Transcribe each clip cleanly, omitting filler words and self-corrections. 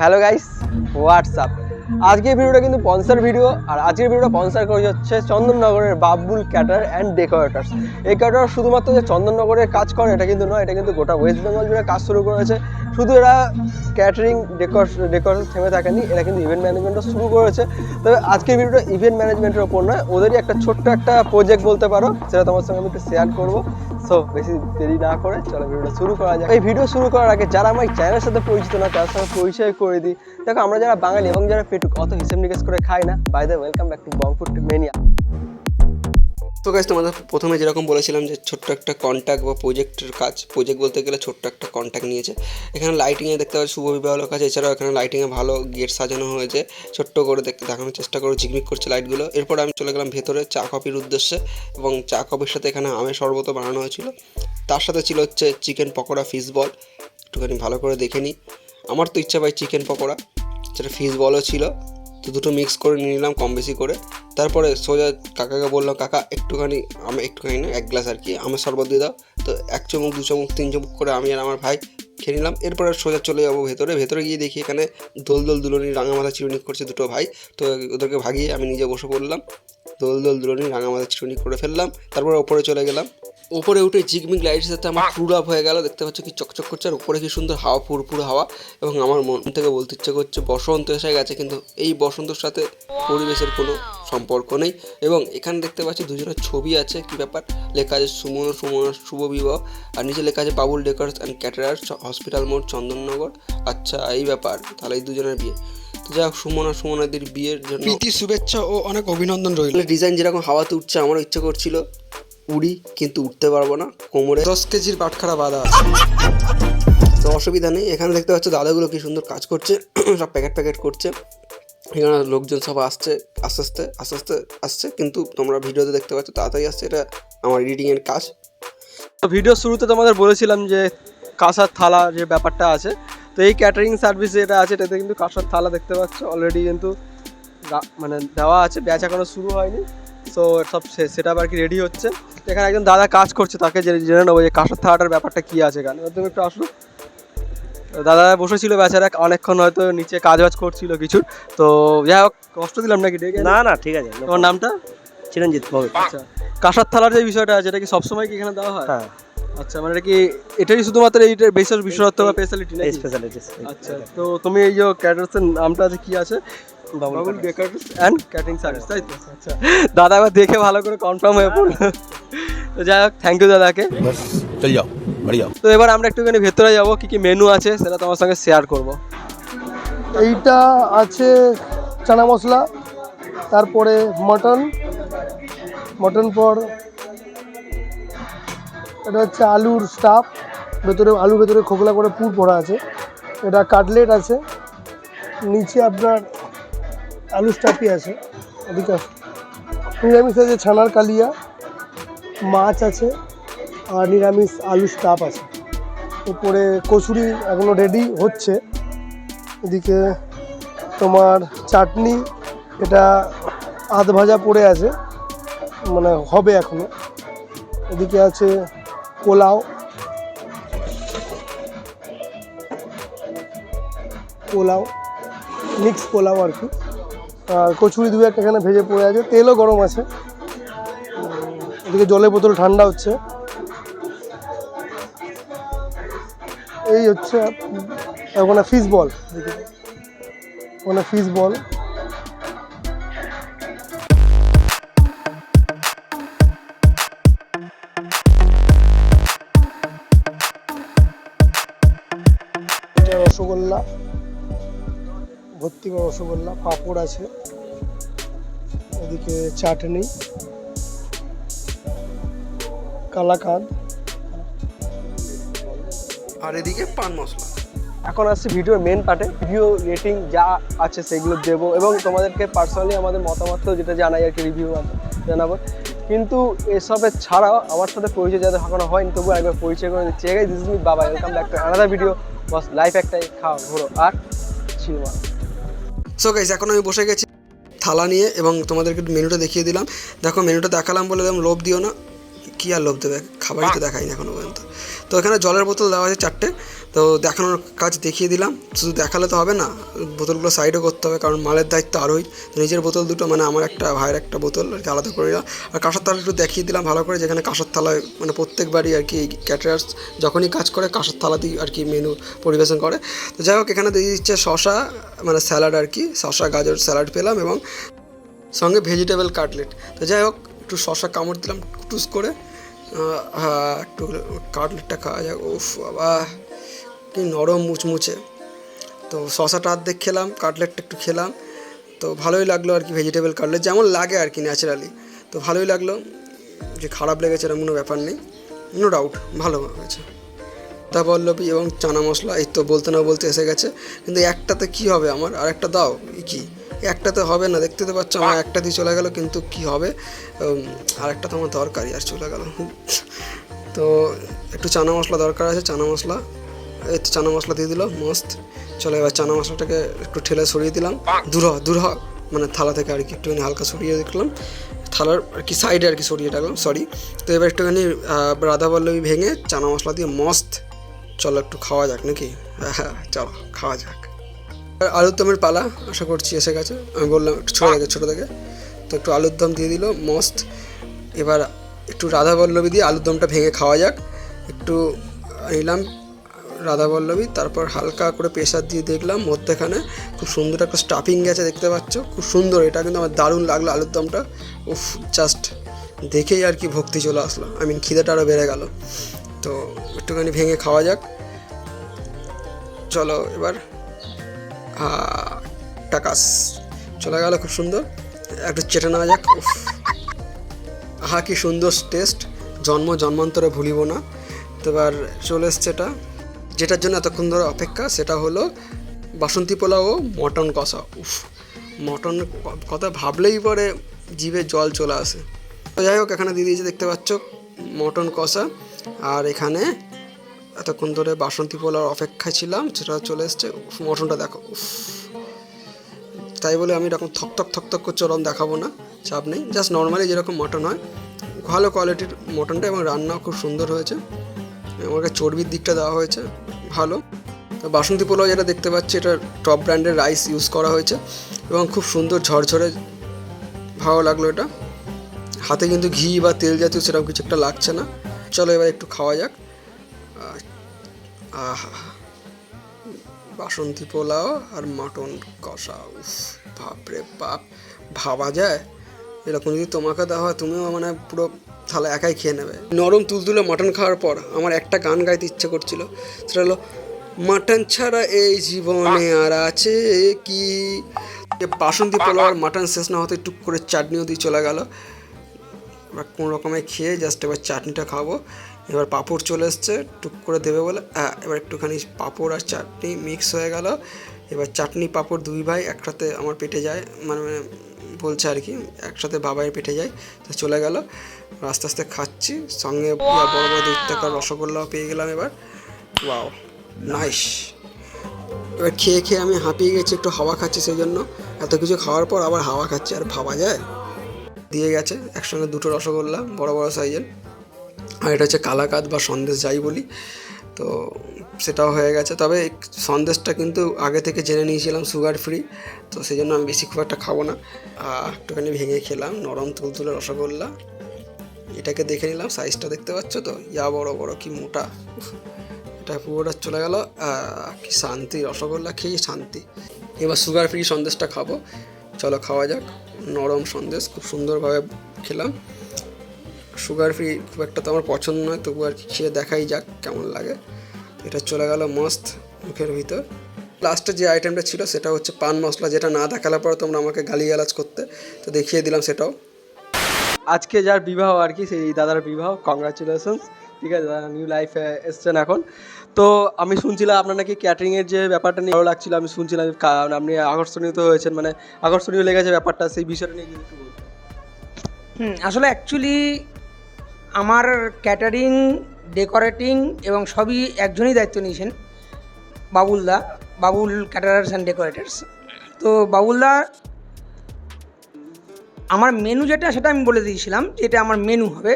Hello guys, WhatsApp. আজকের ভিডিওটা কিন্তু স্পন্সর ভিডিও, আর আজকের ভিডিওটা স্পন্সর করে হচ্ছে চন্দননগরের বাবুল ক্যাটার অ্যান্ড ডেকোরেটার্স। এই ক্যাটার শুধুমাত্র যে চন্দননগরের কাজ করে এটা কিন্তু নয়, এটা কিন্তু গোটা ওয়েস্ট বেঙ্গল জুড়ে কাজ শুরু করেছে। শুধু এরা ক্যাটারিং ডেকোরেশন থেমে থাকেনি, এরা কিন্তু ইভেন্ট ম্যানেজমেন্টও শুরু করেছে। তবে আজকের ভিডিওটা ইভেন্ট ম্যানেজমেন্টের ওপর নয়, ওদেরই একটা ছোট্ট একটা প্রজেক্ট বলতে পারো, সেটা তোমার সঙ্গে আমি একটু শেয়ার করবো। সো বেশি দেরি না করে চলো ভিডিওটা শুরু করা যায়। এই ভিডিও শুরু করার আগে যারা আমার চ্যানেলের সাথে পরিচিত না তার সঙ্গে পরিচয় করে দিই। দেখো, আমরা যারা বাঙালি এবং যারা পেটুক অত হিসেব নিকেশ করে খাই না। Bye the welcome back to Bong food mania. তো গাইস, তোমাদের প্রথমে যেরকম বলেছিলাম যে ছোট্ট একটা কন্ট্যাক্ট বা প্রজেক্টের কাজ, প্রজেক্ট বলতে গেলে ছোট্ট একটা কন্ট্যাক্ট নিয়েছে। এখানে লাইটিংয়ে দেখতে পাচ্ছি শুভ বিবাহের কাজ, এছাড়াও এখানে লাইটিংয়ে ভালো গেট সাজানো হয়েছে। ছোট্ট করে দেখানোর চেষ্টা করো, ঝিকমিক করছে লাইটগুলো। এরপর আমি চলে গেলাম ভেতরে চা কফির উদ্দেশ্যে, এবং চা কফির সাথে এখানে আমের শরবতও বানানো হয়েছিল। তার সাথে ছিল হচ্ছে চিকেন পকোড়া, ফিশ বল। একটুখানি ভালো করে দেখে নিই। আমার তো ইচ্ছা ভাই চিকেন পকোড়া, সেটা ফিশ বলও ছিল, তো দুটো মিক্স করে নিয়ে নিলাম কম বেশি করে। তারপরে সোজা কাকাকে বললাম, কাকা একটুখানি না, এক গ্লাস আর কি আমের শরবত দিয়ে দাও। তো 1 চামচ 2 চামচ 3 চামচ করে আমি আর আমার ভাই খেয়ে নিলাম। এরপরে সোজা চলে যাবো ভেতরে গিয়ে দেখি এখানে দোল দুলনি রাঙামাথা চিরুনি করছে দুটো ভাই। তো ওদেরকে ভাগিয়ে আমি নিজে বসে পড়লাম, দোল দুলনি রাঙামাথা চিরুনি করে ফেললাম। তারপরে ওপরে চলে গেলাম। ওপরে উঠে ঝিকমিক লাইটের সাথে আমার ট্রুড আপ হয়ে গেল। দেখতে পাচ্ছ কি চকচক করছে, আর উপরে কি সুন্দর হাওয়া, পুরো হাওয়া। এবং আমার মন থেকে বলতে ইচ্ছে করছে বসন্ত এসে গেছে, কিন্তু এই বসন্তর সাথে পরিবেশের কোনো সম্পর্ক নেই। এবং এখানে দেখতে পাচ্ছি দুজনের ছবি আছে, কি ব্যাপার লেখা আছে সুমনার শুভ বিবাহ, আর নিচে লেখা আছে বাবুল ডেকোরেটর্স অ্যান্ড ক্যাটারার্স, হসপিটাল মোড়, চন্দননগর। আচ্ছা, এই ব্যাপার, তাহলে এই দুজনের বিয়ে। তো যাই হোক, সুমনাদের বিয়ের জন্য প্রীতি শুভেচ্ছা ও অনেক অভিনন্দন রইল। ডিজাইন যেরকম হাওয়াতে উঠছে, আমারও ইচ্ছে করছিল উড়ি, কিন্তু উঠতে পারবো না, কোমরে 10 কেজির বাটখারা বাঁধা আছে। তো অসুবিধা নেই। এখানে দেখতে পাচ্ছ দাদাগুলো কি সুন্দর কাজ করছে, সব প্যাকেট করছে। এখানে লোকজন সব আস্তে আস্তে আসছে, কিন্তু তোমরা ভিডিওতে দেখতে পাচ্ছ তাড়াতাড়ি আসছে। এটা আমার এডিটিংয়ের কাজ। তো ভিডিও শুরুতে তোমাদের বলেছিলাম যে কাঁসার থালা যে ব্যাপারটা আছে, তো এই ক্যাটারিং সার্ভিস যেটা আছে এটাতে কিন্তু কাঁসার থালা দেখতে পাচ্ছ অলরেডি কিন্তু মানে দেওয়া আছে, ব্যাচ এখনো শুরু হয়নি। তো সব সেটা আর কি রেডি হচ্ছে। এখানে একজন দাদা কাজ করছে, তাকে জেনে নেবো যে কাঁসার থালাটার ব্যাপারটা কী আছে এখানে। তুমি একটু আসলো। দাদা বসেছিল বেচারা অনেকক্ষণ, হয়তো নিচে কাজ করছিল কিছু। তো যাই হোক, কষ্ট দিলাম নাকি ডেকে? না ঠিক আছে। তোমার নামটা? চিরঞ্জিত। আচ্ছা, কাঁসার থালার যে বিষয়টা আছে এটা কি সবসময় কি এখানে দেওয়া হয়? হ্যাঁ। আচ্ছা, মানে এটা কি এটাই শুধুমাত্র এইটার বিশেষ বিশেষত্ব বা স্পেশালিটি নাকি? স্পেশালিটিস। আচ্ছা, তো তুমি এই যে ক্যাটারার্সের নামটা আছে কি আছে? বাবুল ডেকোরেটর্স অ্যান্ড ক্যাটারিং সার্ভিস, তাই তো? আচ্ছা, দাদা এবার দেখে ভালো করে কনফার্ম হয়ে পড়ল। তো যাই হোক, থ্যাংক ইউ দাদাকে। চল যাও বাড়ি যাও। তো এবার আমরা একটুখানি ভেতরে যাবো, কি মেনু আছে সেটা তোমার সঙ্গে শেয়ার করবো। এইটা আছে চানা মশলা, তারপরে মটন পর এটা হচ্ছে আলুর স্টাফ, আলুর ভেতরে খোকলা করে পুর পড়া আছে। এটা কাটলেট আছে, নিচে আপনার আলু স্টাফই আছে। এদিকে নিরামিষ আছে ছানার কালিয়া, মাছ আছে, আর নিরামিষ আলু স্টাফ আছে। উপরে কচুরি এখনো রেডি হচ্ছে। এদিকে তোমার চাটনি, এটা আধ ভাজা পড়ে আছে, মানে হবে এখনো। এদিকে আছে পোলাও, মিক্স পোলাও আর কি। আর কচুরি 2-1 এখানে ভেজে পড়ে আছে, তেলও গরম আছে। এদিকে জলের বোতল ঠান্ডা হচ্ছে। এই হচ্ছে ওখানে ফিশ বল, রসগোল্লা, ভর্তি রসগোল্লা, পাঁপড় আছে, এদিকে চাটনি, কালাকাঁদ, আর এদিকে পান মশলা। এখন আসছে ভিডিওর মেন পার্টে। রিভিউ রেটিং যা আছে সেগুলো দেবো, এবং তোমাদেরকে পার্সোনালি আমাদের মতামত যেটা জানাই আর কি, রিভিউ জানাবো। কিন্তু এসবের ছাড়াও আমার সাথে পরিচয় যাদের এখনো হয়নি, তবু একবার পরিচয় করে দিচ্ছি। দিস ইজ মি বাবা, welcome back to another video. Boss life একটাই, খাও ঘোরো আর চিলমা। সো গাইস, এখন আমি বসে গেছি থালা নিয়ে, এবং তোমাদেরকে মেনুটা দেখিয়ে দিলাম। দেখো, মেনুটা দেখালাম বলে একদম লোভ দিও না, কী আর লোভ দেবে, খাবারই তো দেখায়নি এখনও পর্যন্ত। তো এখানে জলের বোতল দেওয়া আছে 4টে, তো দেখানোর কাজ দেখিয়ে দিলাম। শুধু দেখালে তো হবে না, বোতলগুলো সাইডও করতে হবে, কারণ মালের দায়িত্ব আরোই। তো নিজের বোতল দুটো, মানে আমার একটা ভাইয়ের একটা বোতল আর কি আলাদা করে দিলাম। আর কাঁসার থালা একটু দেখিয়ে দিলাম ভালো করে, যেখানে কাঁসার থালায় মানে প্রত্যেকবারই আর কি ক্যাটারার্স যখনই কাজ করে কাঁসার থালা দিয়ে আর কি মেনু পরিবেশন করে। তো যাই হোক, এখানে দিয়ে দিচ্ছে শশা, মানে স্যালাড আর কি, শশা গাজর স্যালাড পেলাম এবং সঙ্গে ভেজিটেবল কাটলেট। তো যাই হোক, একটু শশা কামড় দিলাম টুস করে, একটু কাটলেটটা খাওয়া যাক। উফ বাবা, কি নরম মুচমুচে। তো শশাটা অর্ধেক খেলাম, কাটলেটটা একটু খেলাম, তো ভালোই লাগলো আর কি। ভেজিটেবল কাটলেট যেমন লাগে আর কি ন্যাচারালি, তো ভালোই লাগলো। যে খারাপ লেগেছে এরকম কোনো ব্যাপার নেই, নো ডাউট ভালো হয়েছে। পল্লবী এবং চানা মশলা, এই তো বলতে না বলতে এসে গেছে। কিন্তু একটাতে কি হবে আমার, আর একটা দাও। কি একটাতে হবে না, দেখতে তো পাচ্ছ আমার একটা দিয়ে চলে গেল, কিন্তু কি হবে, আর একটা তো আমার দরকারই, আর চলে গেল। তো একটু চানা মশলা দরকার আছে, চানা মশলা, এই তো চানা মশলা দিয়ে দিল মস্ত। চলো এবার চানা মশলাটাকে একটু ঠেলে সরিয়ে দিলাম, দূর হ মানে থালা থেকে আর কি একটুখানি হালকা সরিয়ে দেখলাম, থালার আর কি সাইডে আর কি সরিয়ে রাখলাম, সরি। তো এবার একটুখানি রাধাবল্লভী ভেঙে চানা মশলা দিয়ে মস্ত। চলো একটু খাওয়া যাক নাকি, হ্যাঁ চলো খাওয়া যাক। আলুর দমের পালা আশা করছি এসে গেছে, আমি বললাম একটু ছোটো থেকে, তো একটু আলুর দম দিয়ে দিল মস্ত। এবার একটু রাধাবল্লভী দিয়ে আলুর দমটা ভেঙে খাওয়া যাক। একটু নিলাম রাধাবল্লভী, তারপর হালকা করে প্রেশার দিয়ে দেখলাম মধ্যেখানে খুব সুন্দর একটা স্টাফিং গেছে, দেখতে পাচ্ছ খুব সুন্দর। এটা কিন্তু আমার দারুণ লাগলো আলুর দমটা, উফ জাস্ট দেখেই আর কি ভক্তি চলে আসলো, খিদেটা আরও বেড়ে গেল। তো একটুখানি ভেঙে খাওয়া যাক। চলো এবার টাকাস চলে গেল, খুব সুন্দর। একটু চেটে নেওয়া যাক। উফ কি সুন্দর টেস্ট, জন্মান্তরে ভুলিব না। তো এবার চলে এসছে এটা, যেটার জন্য এতক্ষণ ধরে অপেক্ষা, সেটা হলো বাসন্তী পোলাও ও মটন কষা। উফ, মটন কথা ভাবলেই পরে জিভে জল চলে আসে। তো যাই হোক, এখানে দিয়ে দিয়েছে দেখতে পাচ্ছ মটন কষা, আর এখানে এতক্ষণ ধরে বাসন্তী পোলাওর অপেক্ষায় ছিলাম, সেটা চলে এসছে। মটনটা দেখো, উফ, তাই বলে আমি এরকম থক করছে ওরকম দেখাবো না, চাপ নেই, জাস্ট নর্মালি যেরকম মটন হয়, ভালো কোয়ালিটির মটনটা, এবং রান্নাও খুব সুন্দর হয়েছে। আমাকে চর্বির দিকটা দেওয়া হয়েছে ভালো। তো বাসন্তী পোলাও যেটা দেখতে পাচ্ছি, এটা টপ ব্র্যান্ডের রাইস ইউজ করা হয়েছে এবং খুব সুন্দর ঝরঝরে, ভালো লাগলো এটা। হাতে কিন্তু ঘি বা তেল জাতীয় সেরকম কিছু একটা লাগছে না। চলো এবার একটু খাওয়া যাক। বাসন্তী পোলাও আর মটন কষা, উফ বাপরে বাপ, ভাবা যায় এরকম যদি তোমাকে দেওয়া হয়, তুমিও মানে পুরো থালা একাই খেয়ে নেবে। নরম তুলতুলে মটন খাওয়ার পর আমার একটা গান গাইতে ইচ্ছে করছিল, সেটা হলো মাটন ছাড়া এই জীবনে আর আছে কি। বাসন্তী পোলাও আর মাটন শেষ না হতে টুক করে চাটনিও দিয়ে চলে গেল। এবার কোনো রকমে খেয়ে জাস্ট এবার চাটনিটা খাবো। এবার পাঁপড় চলে এসছে, টুক করে দেবে বলে, এবার একটুখানি পাঁপড় আর চাটনি মিক্স হয়ে গেল। এবার চাটনি পাঁপড় দুই ভাই একসাথে আমার পেটে যায়, মানে বলছে আর কি, একসাথে বাবাইয়ের পেটে যায়। তো চলে গেল, আস্তে আস্তে খাচ্ছি, সঙ্গে বড় বড় 2 টাকার রসগোল্লাও পেয়ে গেলাম এবার। Wow nice. এবার খেয়ে আমি হাঁপিয়ে গেছি, একটু হাওয়া খাচ্ছি, সেই জন্য এত কিছু খাওয়ার পর আবার হাওয়া খাচ্ছি, আর ভাবা যায়। দিয়ে গেছে একসঙ্গে 2টো রসগোল্লা বড় বড় সাইজের, আর এটা হচ্ছে কালাকাঁদ বা সন্দেশ যাই বলি। তো সেটাও হয়ে গেছে, তবে সন্দেশটা কিন্তু আগে থেকে জেনে নিয়েছিলাম সুগার ফ্রি, তো সেই জন্য আমি বেশি খুব একটা খাবো না। একটুখানি ভেঙে খেলাম নরম তুলতুলে রসগোল্লা। এটাকে দেখে নিলাম, সাইজটা দেখতে পাচ্ছ তো, বড় বড় কি মোটা, এটা পুরোটা চলে গেল। কি শান্তি, রসগোল্লা খেয়ে শান্তি। এবার সুগার ফ্রি সন্দেশটা খাবো, চলো খাওয়া যাক। নরম সন্দেশ, খুব সুন্দরভাবে খেলাম। সুগার ফ্রি খুব একটা তো আমার পছন্দ নয়, তবু আর কি খেয়ে দেখাই যাক কেমন লাগে। এটা চলে গেল মস্ত মুখের ভিতর। লাস্টে যে আইটেমটা ছিল সেটা হচ্ছে পান মশলা, যেটা না দেখালে পরে তোমরা আমাকে গালিগালাজ করতে, তো দেখিয়ে দিলাম সেটাও। আজকে যার বিবাহ আর কি, সেই দাদার বিবাহ, কংগ্রাচুলেশনস। ঠিক আছে, দাদা নিউ লাইফে এসছেন এখন। তো আমি শুনছিলাম আপনার নাকি ক্যাটারিংয়ের যে ব্যাপারটা নিয়ে ভালো লাগছিল, আমি শুনছিলাম আপনি আকর্ষণীয় হয়েছেন, মানে আকর্ষণীয় লেগেছে ব্যাপারটা, সেই বিষয়টা নিয়ে একটু বলুন। আসলে অ্যাকচুয়ালি আমার ক্যাটারিং, ডেকোরেটিং এবং সবই একজনই দায়িত্ব নিয়েছেন, বাবুলদা, বাবুল ক্যাটারার্স অ্যান্ড ডেকোরেটার্স। তো বাবুলদা আমার মেনু যেটা, সেটা আমি বলে দিয়েছিলাম যে এটা আমার মেনু হবে।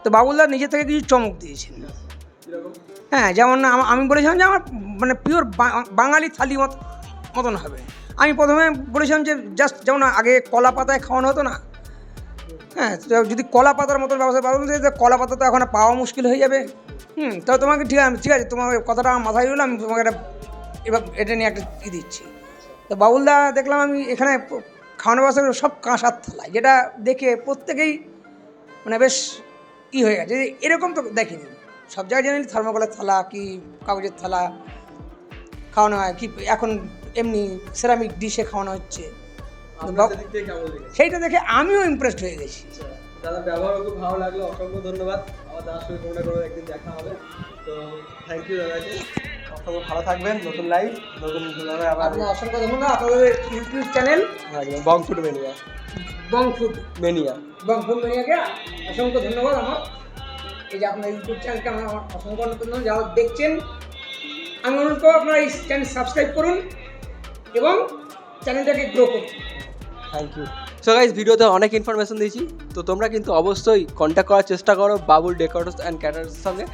তো বাবুলদা নিজে থেকে কিছু চমক দিয়েছেন। হ্যাঁ, যেমন আমি বলেছিলাম যে আমার মানে পিওর বাঙালি থালি মতন হবে। আমি প্রথমে বলেছিলাম যে জাস্ট যেমন আগে কলা পাতায় খাওয়ানো হতো না, হ্যাঁ, তো যদি কলা পাতার মতন ব্যবস্থা কলা পাতা তো এখন পাওয়া মুশকিল হয়ে যাবে। তো তোমাকে ঠিক আছে, তোমার কথাটা আমার মাথায় রইলো, আমি তোমাকে এবার এটা নিয়ে একটা দিচ্ছি। তো বাবুলদা দেখলাম আমি এখানে খাওয়ানো ব্যবস্থা সব কাঁসার থালায়, যেটা দেখে প্রত্যেকেই মানে বেশ হয়ে গেছে, এরকম তো দেখিনি। সব জায়গায় জানি থার্মোকলের থালা কি কাগজের থালা খাওয়ানো হয়, কি এখন এমনি সেরামিক ডিশে খাওয়ানো হচ্ছে। সেইটা দেখে আমিও ইমপ্রেসড হয়ে গেছি। দাদা ব্যবহার খুব ভালো লাগলো, অসংখ্য ধন্যবাদ। আমার দাদার সঙ্গে কোনো না কোনো একদিন দেখা হবে, তো থ্যাংক ইউ দাদাকে। অসংখ্য ভালো থাকবেন। নতুন লাইভ নতুন আবার অসংখ্য ধন্যবাদ আপনাদের ইউটিউব চ্যানেল বং ফুড মেনিয়া বংফুড মেনিয়াকে অসংখ্য ধন্যবাদ। আমার এই যে আপনার ইউটিউব চ্যানেলকে আমার অসংখ্য ধন্যবাদ। যারা দেখছেন আমি অনুরোধ করবো আপনারা এই চ্যানেল সাবস্ক্রাইব করুন এবং চ্যানেলটাকে গ্রো করুন। Thank you. সো গাইস, ভিডিওতে অনেক ইনফরমেশন দিয়েছি, তো তোমরা কিন্তু অবশ্যই কন্ট্যাক্ট করার চেষ্টা করো বাবুল ডেকোরেটরস অ্যান্ড ক্যাটারার্সের সঙ্গে।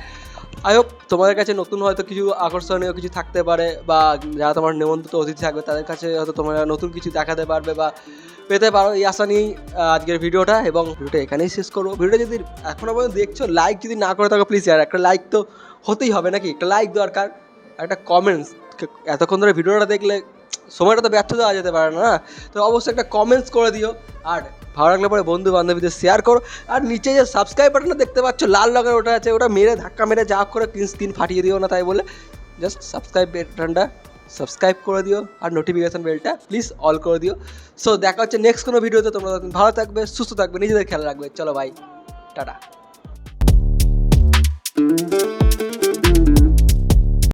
আই হোপ তোমাদের কাছে নতুন হয়তো কিছু আকর্ষণীয় কিছু থাকতে পারে, বা যারা তোমার নিমন্ত্রিত অতিথি থাকবে তাদের কাছে হয়তো তোমরা নতুন কিছু দেখাতে পারবে বা পেতে পারো, এই আশা নিয়েই আজকের ভিডিওটা। এবং ভিডিওটা এখানেই শেষ করবো। ভিডিওটা যদি এখনও পর্যন্ত দেখছো, লাইক যদি না করে থাকো প্লিজ ইয়ার একটা লাইক তো হতেই হবে নাকি, একটা লাইক দরকার, একটা কমেন্টস। এতক্ষণ ধরে ভিডিওটা দেখলে সময়টা তো ব্যর্থ দেওয়া যেতে পারে না, তো অবশ্যই একটা কমেন্টস করে দিও। আর ভালো লাগলে পরে বন্ধু বান্ধবীদের শেয়ার করো। আর নিচে যে সাবস্ক্রাইব বাটনটা দেখতে পাচ্ছ লাল রঙের, ওটা আছে, ওটা মেরে ধাক্কা মেরে যা করে স্ক্রিন ফাটিয়ে দিও না, তাই বলে জাস্ট সাবস্ক্রাইব বাটনটা সাবস্ক্রাইব করে দিও আর নোটিফিকেশান বেলটা প্লিজ অল করে দিও। সো দেখা হচ্ছে নেক্সট কোনো ভিডিওতে। তোমরা ভালো থাকবে, সুস্থ থাকবে, নিজেদের খেয়াল রাখবে। চলো ভাই, টাটা।